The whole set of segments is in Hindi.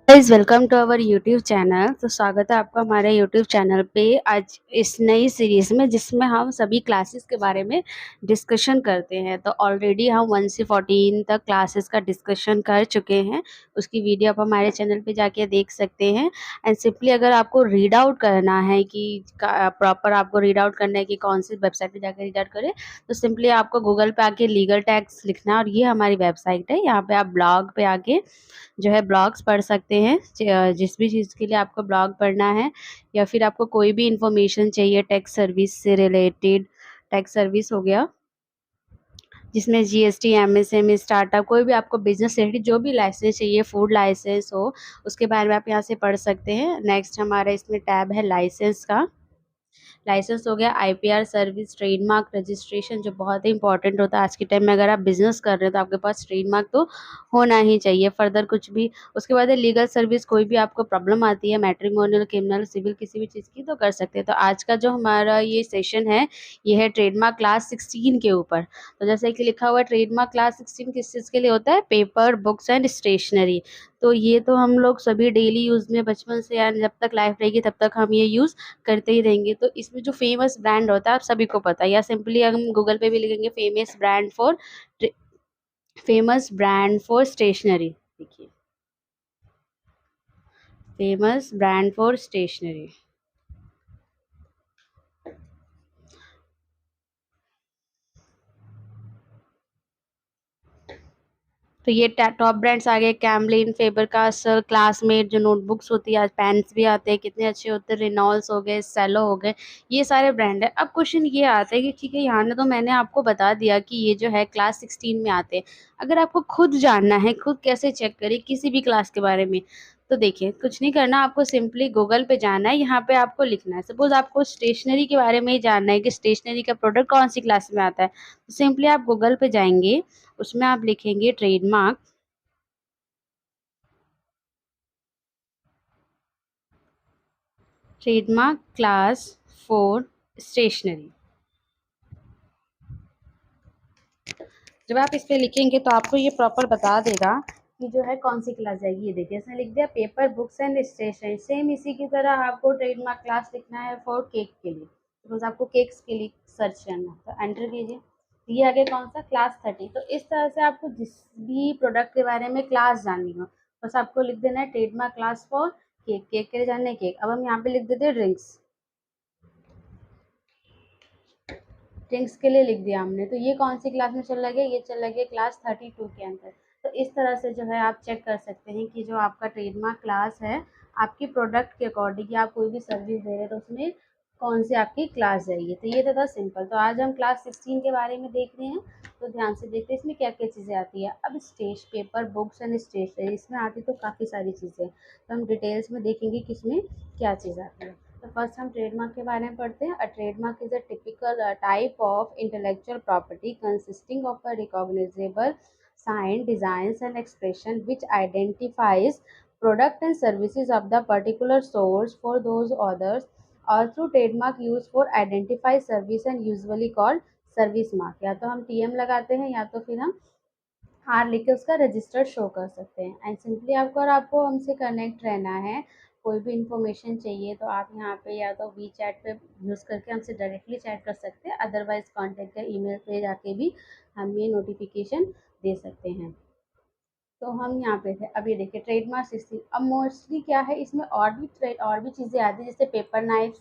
Guys welcome to our YouTube channel. तो स्वागत है आपका हमारे यूट्यूब चैनल पे आज इस नई सीरीज़ में, जिसमें हम सभी क्लासेस के बारे में डिस्कशन करते हैं। तो ऑलरेडी हम 1 से 14 तक क्लासेस का डिस्कशन कर चुके हैं। उसकी वीडियो आप हमारे चैनल पे जाके देख सकते हैं। एंड सिंपली अगर आपको रीड आउट करना है कि प्रॉपर आपको रीड आउट करना है कि कौन सी वेबसाइट पे जाकर रीड आउट करें, तो सिंपली आपको गूगल पे आके लीगल टैक्स लिखना है और ये हमारी वेबसाइट है। यहाँ पे आप ब्लॉग पे आके जो है ब्लॉग्स पढ़ सकते हैं। जिस भी चीज़ के लिए आपको ब्लॉग पढ़ना है या फिर आपको कोई भी इंफॉर्मेशन चाहिए टैक्स सर्विस से रिलेटेड, टैक्स सर्विस हो गया जिसमें जीएसटी, एमएसएमई, स्टार्टअप, कोई भी आपको बिजनेस रिलेटेड जो भी लाइसेंस चाहिए, फूड लाइसेंस हो, उसके बारे में आप यहाँ से पढ़ सकते हैं। नेक्स्ट हमारा इसमें टैब है लाइसेंस का। लाइसेंस हो गया, आईपीआर सर्विस, ट्रेडमार्क रजिस्ट्रेशन जो बहुत ही इंपॉर्टेंट होता है आज के टाइम में। अगर आप बिजनेस कर रहे हो तो आपके पास ट्रेडमार्क तो होना ही चाहिए, फर्दर कुछ भी। उसके बाद है लीगल सर्विस, कोई भी आपको प्रॉब्लम आती है मैट्रिमोनियल, क्रिमिनल, सिविल, किसी भी चीज़ की, तो कर सकते हैं। तो आज का जो हमारा ये सेशन है, ये है ट्रेडमार्क क्लास 16 के ऊपर। तो जैसे कि लिखा हुआ है, ट्रेडमार्क क्लास 16 किस चीज़ के लिए होता है? Paper, books and stationery. तो ये तो हम लोग सभी डेली यूज़ में बचपन से, यानी जब तक लाइफ रहेगी तब तक हम ये यूज़ करते ही रहेंगे। तो इसमें जो फेमस ब्रांड होता है आप सभी को पता है, या सिंपली हम गूगल पे भी लिखेंगे फेमस ब्रांड फॉर स्टेशनरी। देखिए, फेमस ब्रांड फॉर स्टेशनरी। तो ये टॉप ब्रांड्स आ गए, कैमलिन, फेबर कासल, क्लासमेट, जो नोटबुक्स होती है, आज पेन्स भी आते हैं, कितने अच्छे होते हैं, रिनॉल्ड्स हो गए, सेलो हो गए, ये सारे ब्रांड है। अब क्वेश्चन ये आता है कि ठीक है, यहाँ ने तो मैंने आपको बता दिया कि ये जो है क्लास 16 में आते हैं। अगर आपको खुद जानना है, खुद कैसे चेक करें किसी भी क्लास के बारे में, तो देखिए कुछ नहीं करना, आपको सिंपली गूगल पे जाना है, यहाँ पे आपको लिखना है। सपोज आपको स्टेशनरी के बारे में ही जानना है कि स्टेशनरी का प्रोडक्ट कौन सी क्लास में आता है, तो सिंपली आप गूगल पे जाएंगे, उसमें आप लिखेंगे ट्रेडमार्क क्लास 4 स्टेशनरी। जब आप इस पे लिखेंगे तो आपको ये प्रॉपर बता देगा कि जो है कौन सी क्लास जाएगी। ये देखिए, इसने लिख दिया पेपर, बुक्स एंड स्टेशनरी। सेम इसी की तरह आपको ट्रेडमार्क क्लास लिखना है फॉर केक के लिए। सपोज आपको केक्स के लिए सर्च करना है तो एंटर कीजिए। ये आगे कौन सा, क्लास 30। तो इस तरह से आपको जिस भी प्रोडक्ट के बारे में क्लास जाननी हो, बस आपको लिख देना है trademark class for cake. Cake के लिए जानना है केक। अब हम यहाँ पे लिख देते हैं ड्रिंक्स। ड्रिंक्स के लिए लिख दिया हमने। तो ये कौन सी क्लास में चल रहा है? ये चल रहा है क्लास 32 के अंदर। तो इस तरह से जो है आप चेक कर सकते हैं कि जो आपका ट्रेडमार्क क्लास है, आपकी प्रोडक्ट के अकॉर्डिंग, या आप कोई भी सर्विस दे रहे हैं तो उसमें कौन सी आपकी क्लास जाएगी। तो ये था सिंपल। तो आज हम क्लास 16 के बारे में देख रहे हैं, तो ध्यान से देखते हैं इसमें क्या क्या चीज़ें आती है। अब stage paper, books and stationery, इसमें आती तो काफ़ी सारी चीज़ें, तो हम डिटेल्स में देखेंगे कि इसमें क्या चीज़ आती है। तो फर्स्ट हम ट्रेडमार्क के बारे में पढ़ते हैं। अ trademark is a typical type of intellectual property consisting of a recognisable sign, designs and expression which identifies product and services of the particular source for those others, or through trademark used for identify service and usually called service mark। या तो हम टीएम लगाते हैं या तो फिर हम आर लिख के उसका रजिस्टर शो कर सकते हैं। एंड सिंपली आपको, और आपको हमसे कनेक्ट रहना है, कोई भी इंफॉर्मेशन चाहिए तो आप यहाँ पे या तो वी चैट पे यूज़ करके हमसे डायरेक्टली चैट कर सकते हैं, अदरवाइज कॉन्टैक्ट या ईमेल पे जाके भी हम ये नोटिफिकेशन दे सकते हैं। तो हम यहाँ पे थे। अब ये देखिए ट्रेडमार्क 16। अब मोस्टली क्या है इसमें, और भी चीज़ें आती हैं, जैसे पेपर नाइफ्स,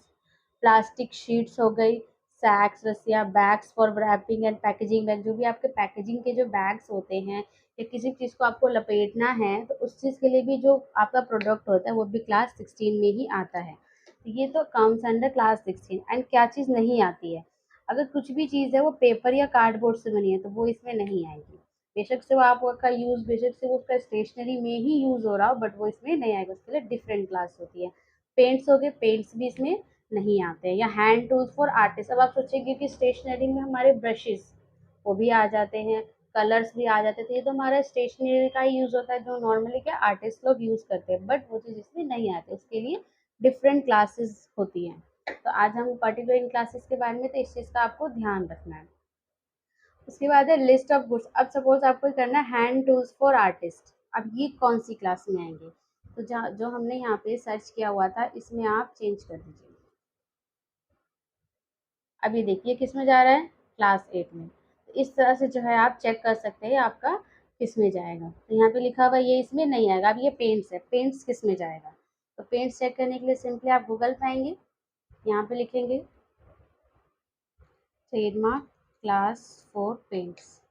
प्लास्टिक शीट्स हो गई, सैक्स, रस्सियाँ, bags for wrapping and packaging bag, जो भी आपके पैकेजिंग के जो बैग्स होते हैं, या किसी चीज़ को आपको लपेटना है तो उस चीज़ के लिए भी जो आपका प्रोडक्ट होता है वो भी क्लास 16 में ही आता है। तो ये तो कम्स अंडर क्लास 16। एंड क्या चीज़ नहीं आती है, अगर कुछ भी चीज़ है वो पेपर या कार्डबोर्ड से बनी है तो वो इसमें नहीं आएगी। बेशक से वो आपका यूज़, बेशक से वो उसका स्टेशनरी में ही यूज़ हो रहा हो, बट वो इसमें नहीं आएगा, उसके लिए डिफरेंट क्लास होती है। पेंट्स हो गए, पेंट्स भी इसमें नहीं आते हैं। या हैंड टूल्स फॉर आर्टिस्ट। अब आप सोचेंगे कि स्टेशनरी में हमारे ब्रशेस वो भी आ जाते हैं, कलर्स भी आ जाते थे, ये तो हमारा स्टेशनरी का ही यूज़ होता है जो नॉर्मली क्या आर्टिस्ट लोग यूज़ करते हैं, बट वो चीज़ इसमें नहीं आती, उसके लिए डिफरेंट क्लासेस होती हैं। तो आज हम पर्टिकुलर इन क्लासेस के बारे में, तो इस चीज़ का आपको ध्यान रखना है। उसके बाद है लिस्ट ऑफ गुड्स। अब सपोज आपको करना है हैंड टूल्स फॉर आर्टिस्ट। अब ये कौन सी क्लास में आएंगे? तो जहाँ जो हमने यहाँ पे सर्च किया हुआ था इसमें आप चेंज कर दीजिए। अब ये देखिए किस में जा रहा है, क्लास 8 में। तो इस तरह से जो है आप चेक कर सकते हैं आपका किस में जाएगा। तो यहाँ पे लिखा हुआ ये इसमें नहीं आएगा। अब ये पेंट्स है, पेंट्स किस में जाएगा? तो पेंट्स चेक करने के लिए सिंपली आप गूगल पे आएंगे, यहाँ पे लिखेंगे ट्रेडमार्क क्लास 4 पेंट्स।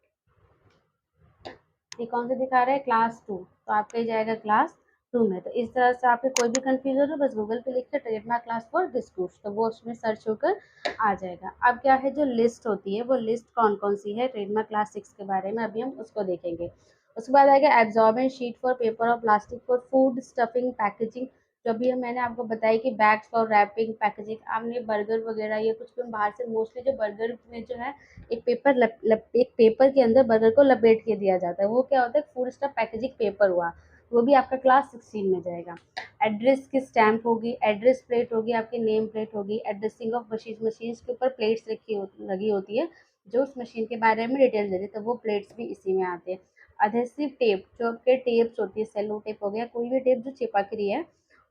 ये कौन सा दिखा रहा है, क्लास 2, तो आपका ही जाएगा क्लास 2 में। तो इस तरह से आपके कोई भी कंफ्यूजन हो बस गूगल पे लिख के trademark class for this course, तो वो उसमें सर्च होकर आ जाएगा। अब क्या है, जो लिस्ट होती है वो लिस्ट कौन कौन सी है ट्रेडमार्क क्लास 6 के बारे में अभी हम उसको देखेंगे। उसके बाद आएगा एब्जॉर्बेंट शीट फॉर पेपर और plastic for food stuffing packaging. जो भी मैंने आपको बताया कि बैग्स फॉर रैपिंग पैकेजिंग, आपने बर्गर वगैरह या कुछ भी बाहर से, मोस्टली जो बर्गर में जो है एक पेपर एक पेपर के अंदर बर्गर को लपेट के दिया जाता है, वो क्या होता है, फूड स्टफ पैकेजिंग पेपर हुआ, वो भी आपका क्लास 16 में जाएगा। एड्रेस की स्टैम्प होगी, एड्रेस प्लेट होगी, आपकी नेम प्लेट होगी, एड्रेसिंग ऑफ मशीन, मशीन्स के ऊपर प्लेट्स लगी होती है जो उस मशीन के बारे में डिटेल देती है, तो वो प्लेट्स भी इसी में आते हैं। अधेसिव टेप, जो आपके टेप्स होती है, सेलो टेप हो गया, कोई भी टेप जो चिपक रही है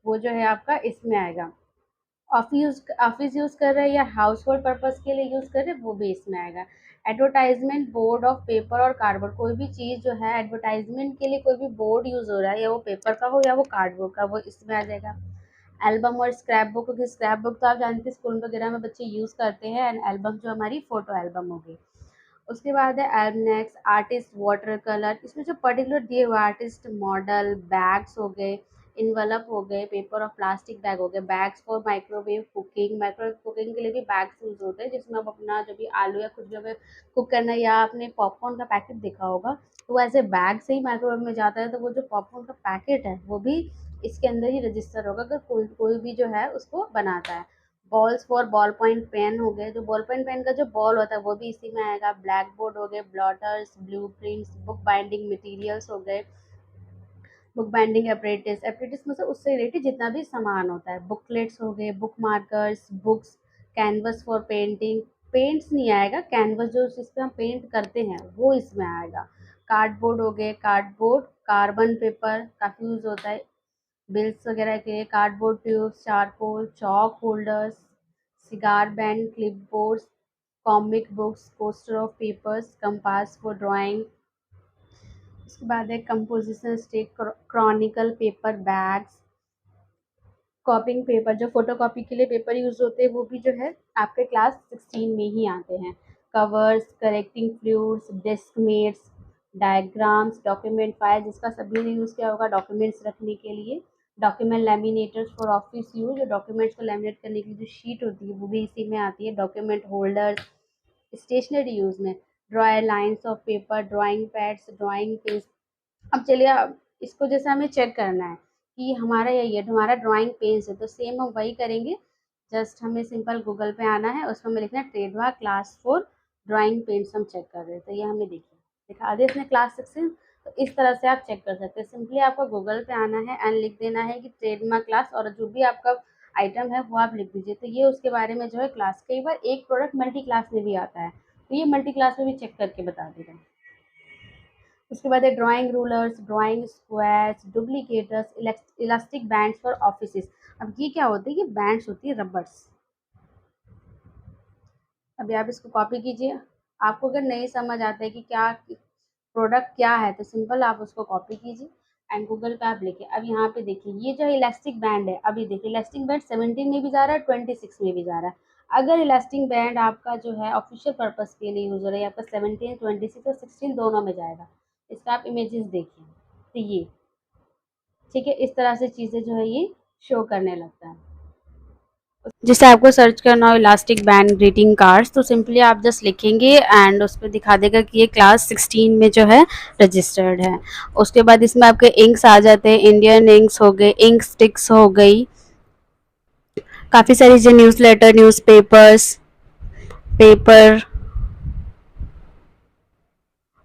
वो जो है आपका इसमें आएगा। ऑफिस यूज़ कर रहे हैं या हाउस होल्ड पर्पज़ के लिए यूज़ कर रहे हैं वो भी इसमें आएगा। एडवर्टाइजमेंट बोर्ड ऑफ पेपर और कार्डबोर्ड, कोई भी चीज़ जो है एडवर्टाइजमेंट के लिए कोई भी बोर्ड यूज़ हो रहा है या वो पेपर का हो या वो कार्डबोर्ड का, वो इसमें आ जाएगा। एल्बम और स्क्रैप बुक, क्योंकि स्क्रैप बुक तो आप जानते हैं स्कूल वगैरह में बच्चे यूज़ करते हैं, एंड एल्बम जो हमारी फ़ोटो एल्बम होगी। उसके बाद है एल्बनेक्स, आर्टिस्ट वाटर कलर, इसमें जो पर्टिकुलर दिए हुए आर्टिस्ट मॉडल, बैग्स हो गए, इन्वेलप हो गए, पेपर और प्लास्टिक बैग हो गए, bags for microwave cooking, microwave cooking के लिए भी बैग्स यूज़ होते हैं जिसमें आप अपना जो भी आलू या कुछ भी हमें कुक करना है, या आपने पॉपकॉर्न का पैकेट देखा होगा तो वो ऐसे बैग से ही माइक्रोवेव में जाता है, तो वो जो पॉपकॉर्न का पैकेट है वो भी इसके अंदर ही रजिस्टर होगा अगर कोई कोई भी जो है उसको बनाता है। Balls for ball point pen हो गए, जो बॉल पॉइंट पेन का जो बॉल होता है वो भी इसी में आएगा। ब्लैक बोर्ड हो गए, blotters, blueprints, book binding materials हो गए, बुक बाइंडिंग एपरेटिस, एपरेटिस मतलब उससे रिलेटेड जितना भी सामान होता है, बुकलेट्स हो गए, book markers, books, canvas for painting, paints नहीं आएगा, कैनवस जो जिस पे हम पेंट करते हैं वो इसमें आएगा। कार्डबोर्ड हो गए, कार्डबोर्ड, कार्बन पेपर काफ़ी यूज़ होता है बिल्स वगैरह के लिए, cardboard tubes, charcoal, chalk holders, cigar band, clipboards, comic books, coaster of papers, compass for drawing. उसके बाद है composition stick, chronicle paper bags, copying paper, जो फोटोकॉपी के लिए पेपर यूज़ होते हैं वो भी जो है आपके क्लास 16 में ही आते हैं। Covers, correcting fluids, desk mats, diagrams, document file, जिसका सभी ने यूज़ किया होगा डॉक्यूमेंट्स रखने के लिए। डॉक्यूमेंट लैमिनेटर्स फॉर ऑफिस यूज, जो डॉक्यूमेंट्स को लैमिनेट करने की जो शीट होती है वो भी इसी में आती है। डॉक्यूमेंट होल्डर्स, स्टेशनरी यूज़ में dryer lines of paper, drawing pads, drawing page. अब चलिए अब इसको जैसे हमें चेक करना है कि हमारा ये हमारा ड्राइंग पेज है, तो सेम हम वही करेंगे। जस्ट हमें सिंपल गूगल पे आना है, उसमें हमें लिखना है ट्रेडवा क्लास 4 ड्राइंग पेंट्स, हम चेक कर रहे हैं तो ये हमें देखिए दिखा दे इसने क्लास 16। तो इस तरह से आप चेक कर सकते हैं। सिंपली आपको गूगल पे आना है एंड लिख देना है कि ट्रेडमा क्लास, और जो भी आपका आइटम है वो आप लिख दीजिए, तो ये उसके बारे में जो है क्लास। कई बार एक प्रोडक्ट मल्टी क्लास में भी आता है, तो ये मल्टी क्लास में भी चेक करके बता देगा। उसके बाद है drawing rulers, drawing squares, duplicators, elastic bands for offices. अब ये क्या होते हैं, ये बैंड्स होती है रबर्स। अभी आप इसको कॉपी कीजिए। आपको अगर नहीं समझ आता है कि क्या प्रोडक्ट क्या है तो सिंपल आप उसको कॉपी कीजिए एंड गूगल पे आप लिखिए। अब यहाँ पे देखिए ये जो इलास्टिक बैंड है, अभी देखिए इलास्टिक बैंड 17 में भी जा रहा है, 26 में भी जा रहा है। अगर इलास्टिक बैंड आपका जो है ऑफिशियल पर्पज़ के लिए यूज़ हो रहा है, आपका 17, 26 और 16 दोनों में जाएगा। इसका आप इमेजेस देखिए, तो ये ठीक है, इस तरह से चीज़ें जो है ये शो करने लगता है। जैसे आपको सर्च करना हो इलास्टिक बैंड ग्रीटिंग कार्ड्स, तो सिंपली आप जस्ट लिखेंगे एंड उस पर दिखा देगा कि ये क्लास 16 में जो है रजिस्टर्ड है। उसके बाद इसमें आपके इंक्स आ जाते हैं, इंडियन इंक्स हो गए, इंक स्टिक्स हो गई, काफ़ी सारी जो newsletter, newspapers, paper,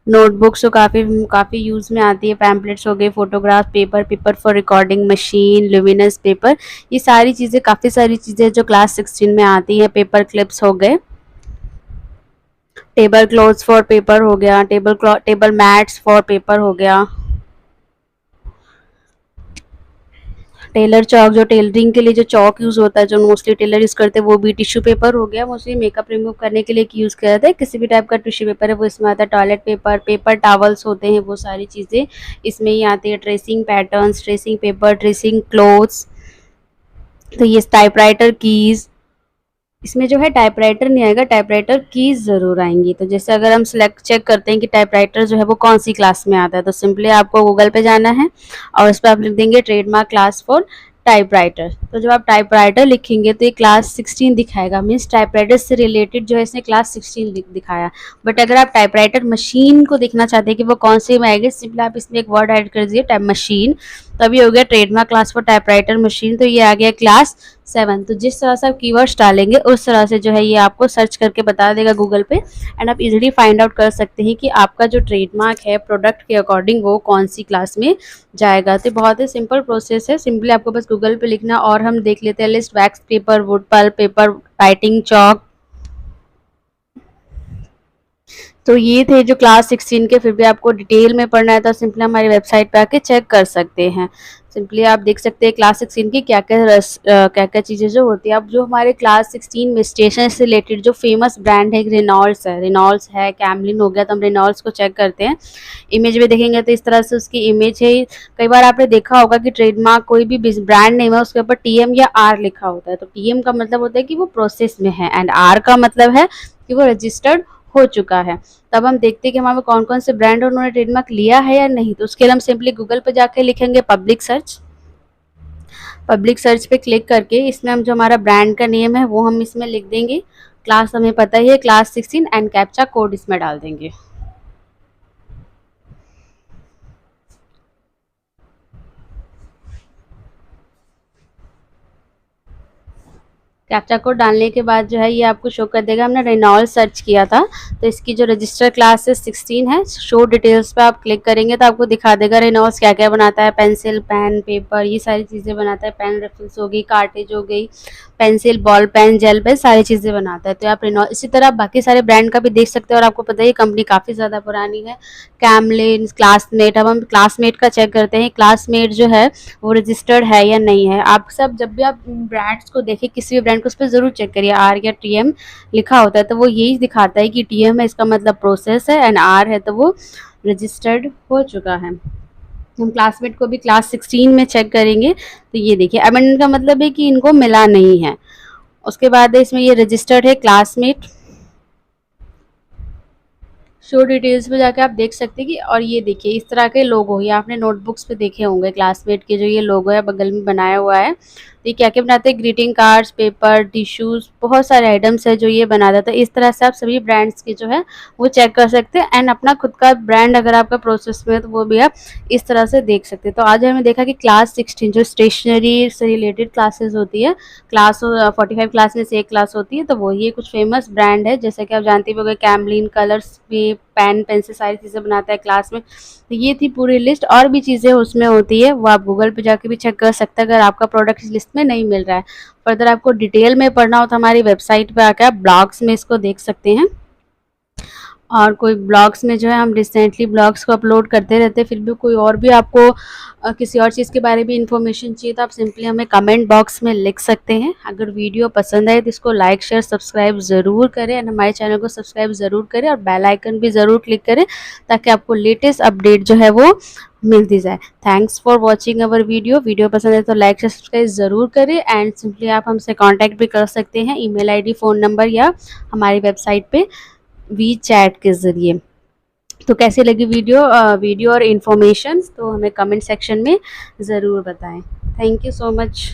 notebooks तो काफ़ी काफ़ी यूज़ में आती है, पैम्पलेट्स हो गए, photograph paper, paper for recording machine, luminous paper, ये सारी चीज़ें, काफ़ी सारी चीज़ें जो क्लास 16 में आती हैं। पेपर क्लिप्स हो गए, टेबल क्लॉथ्स फॉर पेपर हो गया, टेबल मैट्स फॉर पेपर हो गया, टेलर चौक, जो टेलरिंग के लिए जो चौक यूज़ होता है, जो मोस्टली टेलर यूज़ करते हैं, वो भी टिश्यू पेपर हो गया, मोस्टली मेकअप रिमूव करने के लिए यूज़ किया जाता है। किसी भी टाइप का टिश्यू पेपर है वो इसमें आता है। टॉयलेट पेपर, पेपर टॉवल्स होते हैं, वो सारी चीज़ें इसमें ही आती है। Tracing patterns, tracing paper, tracing clothes, तो ये टाइपराइटर कीज़, इसमें जो है टाइपराइटर नहीं आएगा, टाइपराइटर कीज़ ज़रूर आएंगी। तो जैसे अगर हम सिलेक्ट चेक करते हैं कि टाइपराइटर जो है वो कौन सी क्लास में आता है, तो सिंपली आपको गूगल पे जाना है और उस पर आप लिख देंगे ट्रेडमार्क क्लास फॉर टाइपराइटर। तो जब आप टाइपराइटर लिखेंगे तो ये क्लास 16 दिखाएगा, मीन्स टाइपराइटर से रिलेटेड जो है इसने क्लास 16 दिखाया। बट अगर आप टाइपराइटर मशीन को देखना चाहते हैं कि वो कौन सी में आएगी, सिंपली आप इसमें एक वर्ड ऐड कर दीजिए, टाइप मशीन, तभी हो गया trademark class for typewriter machine. तो ये आ गया क्लास 7। तो जिस तरह से आप कीवर्ड्स डालेंगे उस तरह से जो है ये आपको सर्च करके बता देगा गूगल पे, एंड आप इजीली फाइंड आउट कर सकते हैं कि आपका जो ट्रेडमार्क है प्रोडक्ट के अकॉर्डिंग वो कौन सी क्लास में जाएगा। तो बहुत ही सिंपल प्रोसेस है, सिंपली आपको बस गूगल पे लिखना। और हम देख लेते हैं list, wax paper, wood pulp paper, writing chalk. तो ये थे जो क्लास 16 के। फिर भी आपको डिटेल में पढ़ना है तो सिंपली हमारी वेबसाइट पे आके चेक कर सकते हैं। सिंपली आप देख सकते हैं क्लास 16 की क्या क्या चीज़ें जो होती है। अब जो हमारे क्लास 16 में स्टेशन से रिलेटेड जो फेमस ब्रांड है, रेनॉल्ड्स है, कैमलिन हो गया। तो हम रेनॉल्ड्स को चेक करते हैं। इमेज में देखेंगे तो इस तरह से उसकी इमेज है। कई बार आपने देखा होगा कि ट्रेडमार्क कोई भी ब्रांड नेम है उसके ऊपर टीएम या आर लिखा होता है। तो टीएम का मतलब होता है कि वो प्रोसेस में है, एंड आर का मतलब है कि वो रजिस्टर्ड हो चुका है। तब हम देखते हैं कि हमारे कौन कौन से ब्रांड उन्होंने ट्रेडमार्क लिया है या नहीं। तो उसके लिए हम सिंपली गूगल पे जाके लिखेंगे पब्लिक सर्च पे क्लिक करके इसमें हम जो हमारा ब्रांड का नेम है वो हम इसमें लिख देंगे। क्लास हमें पता ही है, क्लास 16, एंड कैप्चा कोड इसमें डाल देंगे। कैप्चा कोड डालने के बाद जो है ये आपको शो कर देगा। हमने रेनॉल्ड सर्च किया था तो इसकी जो रजिस्टर क्लास है 16 है। शो डिटेल्स पे आप क्लिक करेंगे तो आपको दिखा देगा रेनॉल्ड्स क्या क्या बनाता है। पेंसिल, पेन, पेपर, ये सारी चीज़ें बनाता है। पेन रिफिल्स हो गई, कार्टेज हो गई, pencil, ball pen, gel pen, सारी चीज़ें बनाता है। तो आप रेनॉल्ड, इसी तरह बाकी सारे ब्रांड का भी देख सकते हैं। और आपको पता है ये कंपनी काफ़ी ज़्यादा पुरानी है। कैमलिन, क्लासमेट। अब हम क्लासमेट का चेक करते हैं, क्लासमेट जो है वो रजिस्टर्ड है या नहीं है। आप सब जब भी आप ब्रांड्स को देखें, किसी भी ब्रांड को, उस पर ज़रूर चेक करिए आर या टीएम लिखा होता है तो वो यही दिखाता है कि टीएम है इसका मतलब प्रोसेस है, एंड आर है तो वो रजिस्टर्ड हो चुका है। हम क्लासमेट को भी क्लास 16 में चेक करेंगे तो ये देखिए अमेंडमेंट का मतलब है कि इनको मिला नहीं है। उसके बाद इसमें ये रजिस्टर्ड है क्लासमेट। शो डिटेल्स में जाके आप देख सकते हैं कि, और ये देखिए इस तरह के लोगो, ये आपने नोटबुक्स पे देखे होंगे क्लासमेट के, जो ये लोगो है बगल में बनाया हुआ है। तो ये क्या क्या बनाते हैं, ग्रीटिंग कार्ड्स, पेपर, टिश्यूज़, बहुत सारे आइटम्स है जो ये बना देता है। इस तरह से आप सभी ब्रांड्स की जो है वो चेक कर सकते हैं, एंड अपना खुद का ब्रांड अगर आपका प्रोसेस में है तो वो भी आप इस तरह से देख सकते हैं। तो आज हमने देखा कि क्लास 16 जो स्टेशनरी से रिलेटेड क्लासेस होती है, क्लास 45 क्लास में से एक क्लास होती है, तो वो ये कुछ फेमस ब्रांड है जैसे कि आप जानते हो, कैमलिन, कलर्स भी, पेन पेंसिल, सारी चीज़ें बनाता है क्लास में। तो ये थी पूरी लिस्ट। और भी चीज़ें उसमें होती है वो आप गूगल पे जाके भी चेक कर सकते हैं अगर आपका प्रोडक्ट इस लिस्ट में नहीं मिल रहा है। फर्दर आपको डिटेल में पढ़ना हो तो हमारी वेबसाइट पे आकर आप ब्लॉग्स में इसको देख सकते हैं। और कोई ब्लॉग्स में जो है हम रिसेंटली ब्लॉग्स को अपलोड करते रहते हैं। फिर भी कोई और भी आपको किसी और चीज़ के बारे में इन्फॉर्मेशन चाहिए तो आप सिंपली हमें कमेंट बॉक्स में लिख सकते हैं। अगर वीडियो पसंद आए तो इसको लाइक, शेयर, सब्सक्राइब ज़रूर करें, और हमारे चैनल को सब्सक्राइब ज़रूर करें, और बेल आइकन भी ज़रूर क्लिक करें ताकि आपको लेटेस्ट अपडेट जो है वो मिलती जाए। Thanks for watching our video पसंद है तो लाइक, शेयर, सब्सक्राइब ज़रूर करें। एंड सिंपली आप हमसे कॉन्टैक्ट भी कर सकते हैं ईमेल आईडी, फ़ोन नंबर, या हमारी वेबसाइट पे वी चैट के ज़रिए। तो कैसी लगी वीडियो और इन्फॉर्मेशन तो हमें कमेंट सेक्शन में ज़रूर बताएं। Thank you so much.